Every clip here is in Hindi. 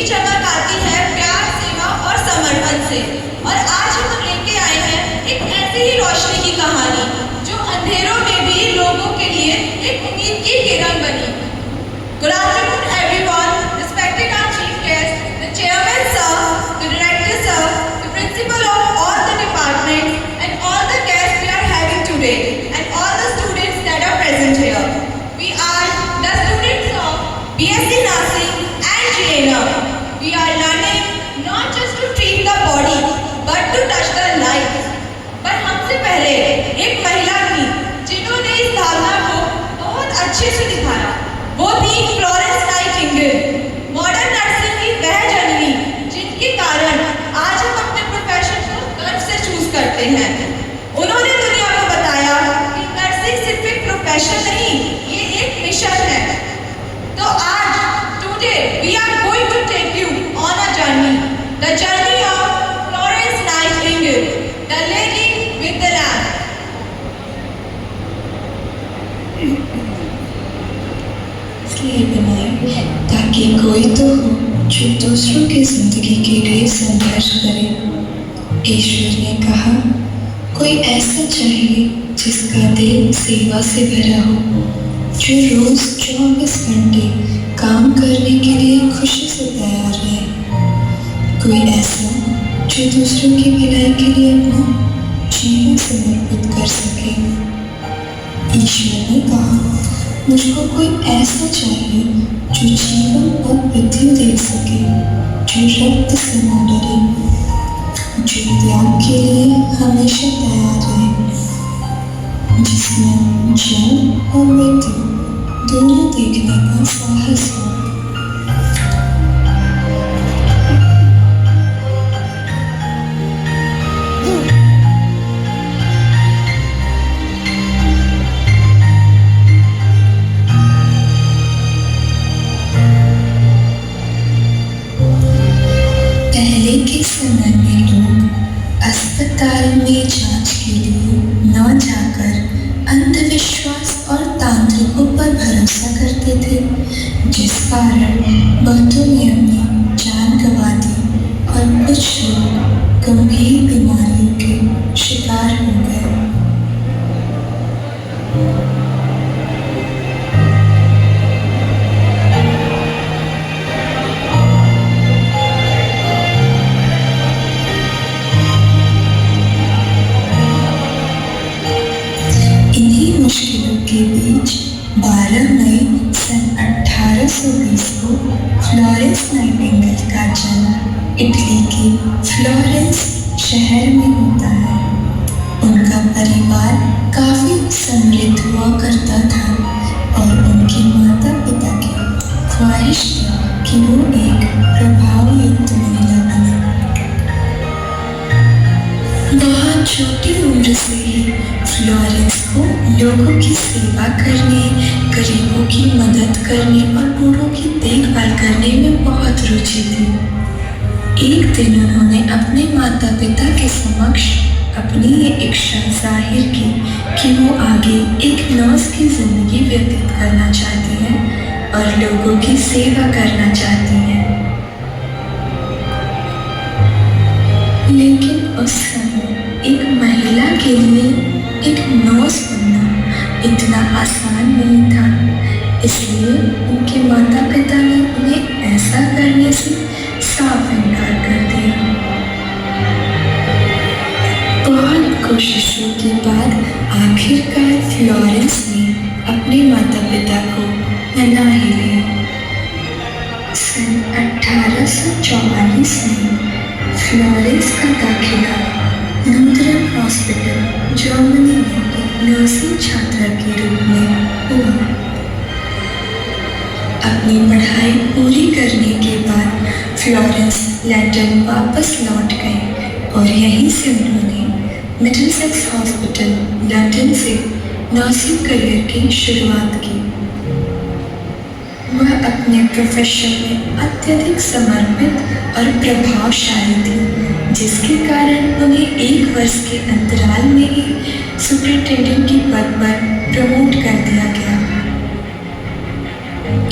नई चमक आती है प्यार, सेवा और समर्पण से। और आज हम लेके आए हैं एक ऐसी ही रोशनी की कहानी जो अंधेरों में भी लोगों के लिए एक उम्मीद की किरण बनी। Good afternoon, everyone. Respected our chief guest, the chairman sir, the director sir, the principal of all the departments, and all the guests we are having today, and all the students that are present here. We are the students of BSc Nursing and JNM. We are learning not just to treat the body, but to touch the life. पर हमसे पहले एक महिला थी जिन्होंने इस भावना को बहुत अच्छे से दिखाया। वो थी फ्लोरेंस नाइटिंगेल, मॉडर्न नर्सिंग की वह जननी जिनके कारण आज हम अपने प्रोफेशन को गर्व से चूज करते हैं। उन्होंने दुनिया को बताया कि नर्सिंग सिर्फ एक प्रोफेशन नहीं, ये एक मिशन है। तो आज today we are going to take you on a journey, the journey of Florence Nightingale, the lady with the lamp. इसलिए बनाए ताकि कोई तो हो जो दूसरों की जिंदगी के लिए संघर्ष करे। ईश्वर ने कहा, कोई ऐसा चाहिए जिसका दिल सेवा से भरा हो, जो रोज 24 घंटे काम करने के लिए खुशी से तैयार रहे। कोई ऐसा जो दूसरों की भलाई के लिए अपना जीवन समर्पित कर सके। ईश्वर ने कहा, मुझको कोई ऐसा चाहिए जो जीवन और पृथ्वी दे सके, जो रक्त से न डरे, जो त्याग के लिए हमेशा तैयार रहे, जिसमें जन्म और मृत्यु दोनों देखने का साहस हो। के समय में लोग अस्पताल में जांच के लिए न जाकर अंधविश्वास और तांत्रिकों पर भरोसा करते थे, जिस कारण बहुतों ने अपनी जान गंवा दी और कुछ लोग गंभीर बीमारियों के शिकार हो गए। मुश्किलों के बीच 12 मई सन 1820 को फ्लोरेंस नाइटिंगेल का जन्म इटली के फ्लोरेंस शहर में होता है। उनका परिवार काफी समृद्ध हुआ करता था और उनके माता पिता की ख्वाहिश थी कि वो एक प्रभावयुक्त महिला बने। बहुत छोटी उम्र से ही फ्लोरेंस को लोगों की सेवा करने, गरीबों की मदद करने और बूढ़ों की देखभाल करने में बहुत रुचि थी। एक दिन उन्होंने अपने माता पिता के समक्ष अपनी ये इच्छा जाहिर की कि वो आगे एक नर्स की जिंदगी व्यतीत करना चाहती हैं और लोगों की सेवा करना चाहती हैं। लेकिन उस समय एक महिला के लिए एक नर्स बनना इतना आसान नहीं था, इसलिए उनके माता पिता ने उन्हें ऐसा करने से साफ इनकार कर दिया। बहुत कोशिशों के बाद आखिरकार फ्लोरेंस ने अपने माता पिता को मना ही लिया। सन 1844 में फ्लोरेंस का दाखिला लूथरन हॉस्पिटल जर्मनी में एक नर्सिंग छात्रा के रूप में हुआ। अपनी पढ़ाई पूरी करने के बाद फ्लोरेंस लंदन वापस लौट गए और यहीं से उन्होंने मिडलसेक्स हॉस्पिटल लंदन से नर्सिंग करियर की शुरुआत की। वह अपने प्रोफेशन में अत्यधिक समर्पित और प्रभावशाली थी, जिसके कारण उन्हें 1 वर्ष के अंतराल में ही सुपरिटेंडेंट की पद पर प्रमोट कर दिया गया।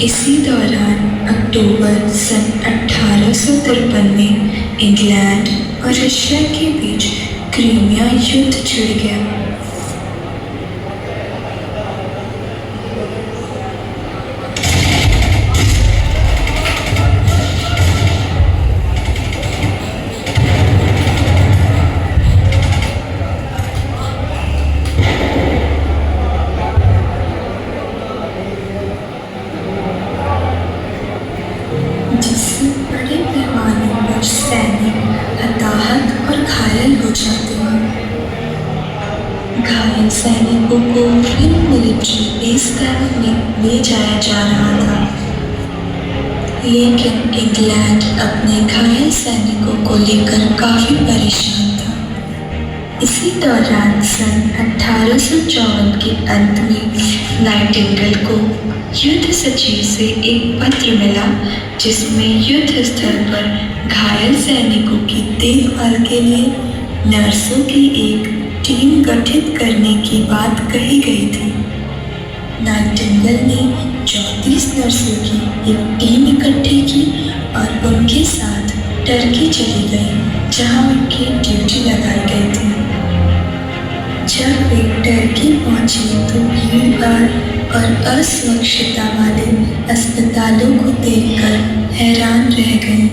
इसी दौरान अक्टूबर सन 1853 में इंग्लैंड और रशिया के बीच क्रीमिया युद्ध छिड़ गया। जिससे बड़े पैमाने पर सैनिक हताहत और घायल हो जाते हैं। घायल सैनिकों को विभिन्न मिलिट्री बेस कैंप में ले जाया जा रहा था, लेकिन इंग्लैंड अपने घायल सैनिकों को लेकर काफी परेशान था। इसी दौरान सन 1854 के अंत में नाइटिंगेल को युद्ध सचिव से एक पत्र मिला, जिसमें युद्ध स्थल पर घायल सैनिकों की देखभाल के लिए नर्सों की एक टीम गठित करने की बात कही गई थी। नाइटिंगेल ने 34 नर्सों की एक टीम इकट्ठी की और उनके साथ टर्की चली गई, जहां उनकी ड्यूटी लगाई गई थी। जब वे टर्की पहुंचे तो भीड़-भाड़ और अस्वच्छता वाले अस्पतालों को देखकर हैरान रह गए।